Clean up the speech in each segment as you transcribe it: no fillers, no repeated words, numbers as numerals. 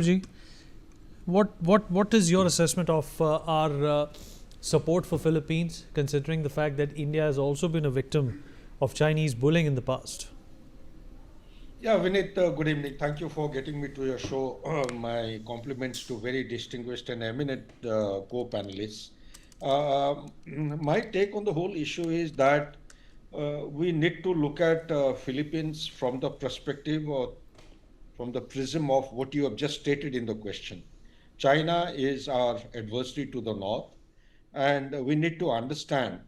Ji, what is your assessment of our support for Philippines, considering the fact that India has also been a victim of Chinese bullying in the past? Yeah, Vinit, good evening. Thank you for getting me to your show. My compliments to very distinguished and eminent co-panelists. My take on the whole issue is that we need to look at Philippines from the perspective or from the prism of what you have just stated in the question. China is our adversary to the north, and we need to understand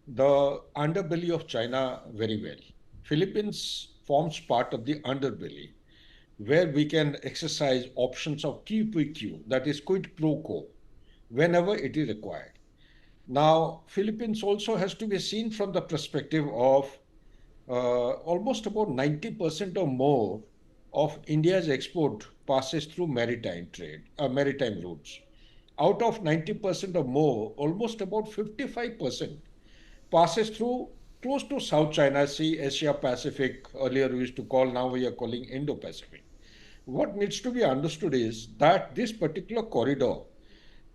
the underbelly of China very well. Philippines forms part of the underbelly where we can exercise options of QPQ, that is quid pro quo, whenever it is required. Now, Philippines also has to be seen from the perspective of almost about 90% or more of India's export passes through maritime trade, maritime routes. Out of 90% or more, almost about 55% passes through close to South China Sea, Asia Pacific. Earlier we used to call, now we are calling Indo-Pacific. What needs to be understood is that this particular corridor,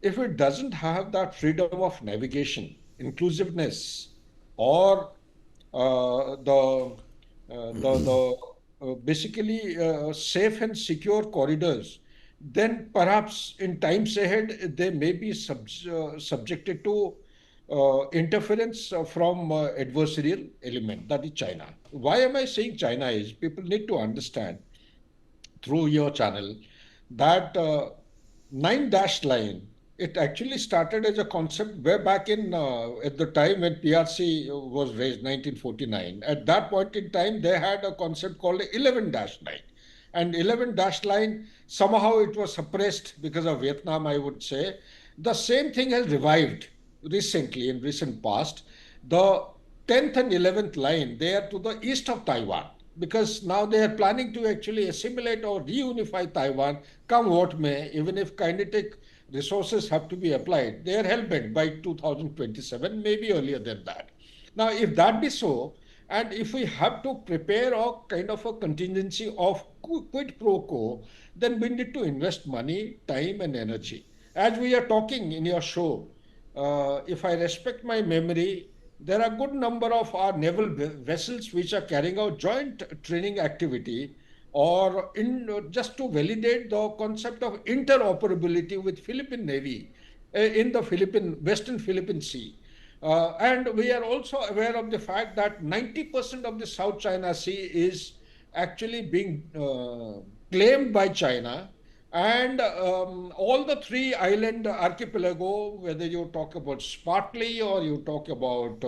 if it doesn't have that freedom of navigation, inclusiveness, or the basically safe and secure corridors, then perhaps in times ahead they may be subjected to interference from adversarial element, that is China. Why am I saying China is? People need to understand through your channel that nine dash line, it actually started as a concept way back in at the time when PRC was raised, 1949. At that point in time, they had a concept called 11 dash line. And 11 dash line, somehow it was suppressed because of Vietnam, I would say. The same thing has revived recently, in recent past. The 10th and 11th line, they are to the east of Taiwan because now they are planning to actually assimilate or reunify Taiwan, come what may, even if kinetic resources have to be applied. They are hell-bent by 2027, maybe earlier than that. Now, if that be so, and if we have to prepare a kind of a contingency of quid pro quo, then we need to invest money, time, and energy. As we are talking in your show, if I respect my memory, there are a good number of our naval vessels which are carrying out joint training activity or in just to validate the concept of interoperability with Philippine Navy in the Western Philippine Sea. And we are also aware of the fact that 90% of the South China Sea is actually being claimed by China. And all the three island archipelago, whether you talk about Spratly or you talk about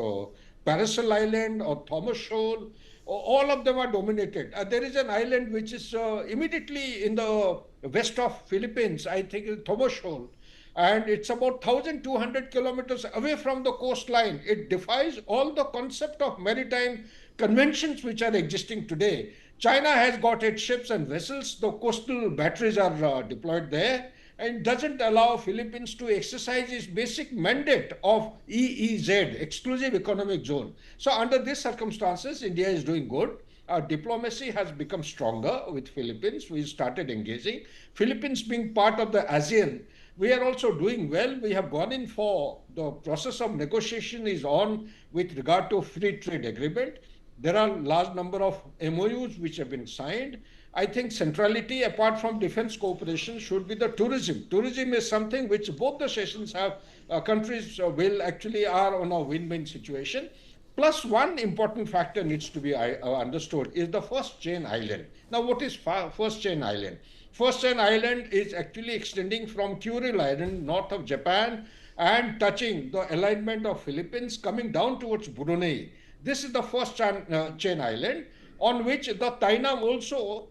Paracel Island or Thomas Shoal, all of them are dominated. There is an island which is immediately in the west of Philippines, I think it's Thomas Shoal, and it's about 1,200 kilometers away from the coastline. It defies all the concept of maritime conventions which are existing today. China has got its ships and vessels, the coastal batteries are deployed there, and doesn't allow Philippines to exercise its basic mandate of EEZ, Exclusive Economic Zone. So under these circumstances, India is doing good. Our diplomacy has become stronger with Philippines. We started engaging. Philippines being part of the ASEAN, we are also doing well. We have gone in for the process of negotiation is on with regard to free trade agreement. There are large number of MOUs which have been signed. I think centrality, apart from defense cooperation, should be the tourism. Tourism is something which both the sessions have, countries will actually are on a win-win situation. Plus, one important factor needs to be understood is the first chain island. Now, what is first chain island? First chain island is actually extending from Kuril Island, north of Japan, and touching the alignment of Philippines, coming down towards Brunei. This is the first chain island on which the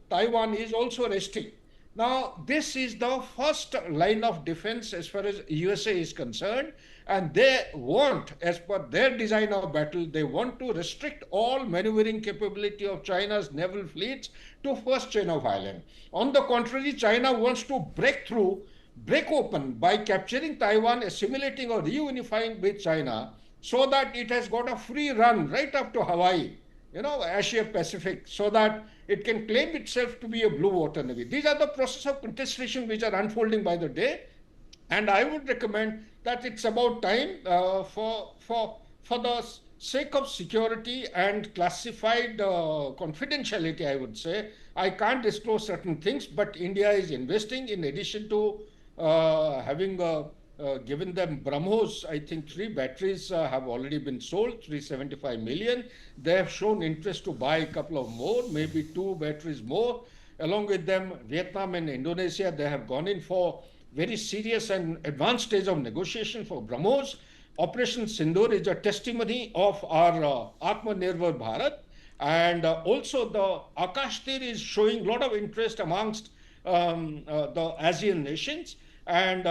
Taiwan is also resting. Now, this is the first line of defense as far as USA is concerned, and they want, as per their design of battle, they want to restrict all maneuvering capability of China's naval fleets to first chain of island. On the contrary, China wants to break open by capturing Taiwan, assimilating or reunifying with China, so that it has got a free run right up to Hawaii. Asia Pacific, so that it can claim itself to be a blue water navy. These are the process of contestation which are unfolding by the day, and I would recommend that it's about time, for the sake of security and classified confidentiality, I would say. I can't disclose certain things, but India is investing, in addition to having given them BrahMos. I think 3 batteries have already been sold, 375 million. They have shown interest to buy a couple of more, maybe 2 batteries more. Along with them, Vietnam and Indonesia, they have gone in for very serious and advanced stage of negotiation for BrahMos. Operation Sindoor is a testimony of our Atmanirbhar Bharat. And also the Akash Tir is showing a lot of interest amongst the ASEAN nations. And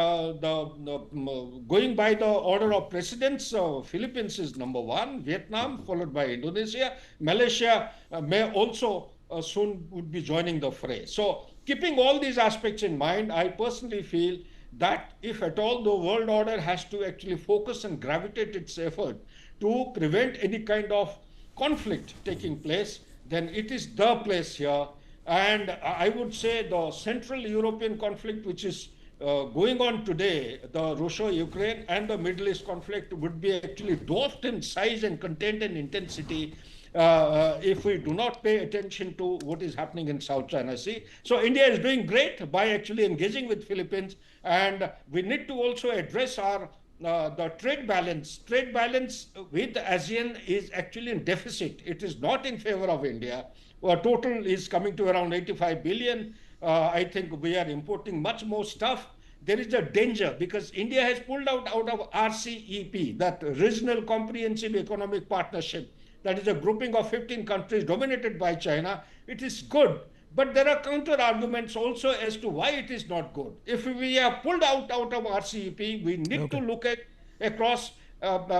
going by the order of precedence, Philippines is number one, Vietnam followed by Indonesia, Malaysia may also soon would be joining the fray. So keeping all these aspects in mind, I personally feel that if at all the world order has to actually focus and gravitate its effort to prevent any kind of conflict taking place, then it is the place here. And I would say the Central European conflict, which is going on today, the Russia-Ukraine and the Middle East conflict, would be actually dwarfed in size and content and intensity if we do not pay attention to what is happening in South China Sea. So India is doing great by actually engaging with Philippines, and we need to also address our the trade balance. Trade balance with ASEAN is actually in deficit. It is not in favor of India. Our total is coming to around 85 billion. I think we are importing much more stuff. There is a danger because India has pulled out of RCEP, that Regional Comprehensive Economic Partnership. That is a grouping of 15 countries dominated by China. It is good, but there are counter arguments also as to why it is not good. If we are pulled out of RCEP, we need to Okay. look at across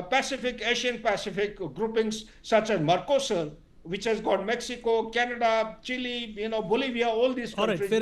Pacific, Asian Pacific groupings such as Mercosur, which has got Mexico, Canada, Chile, Bolivia, all these All right. countries. Fair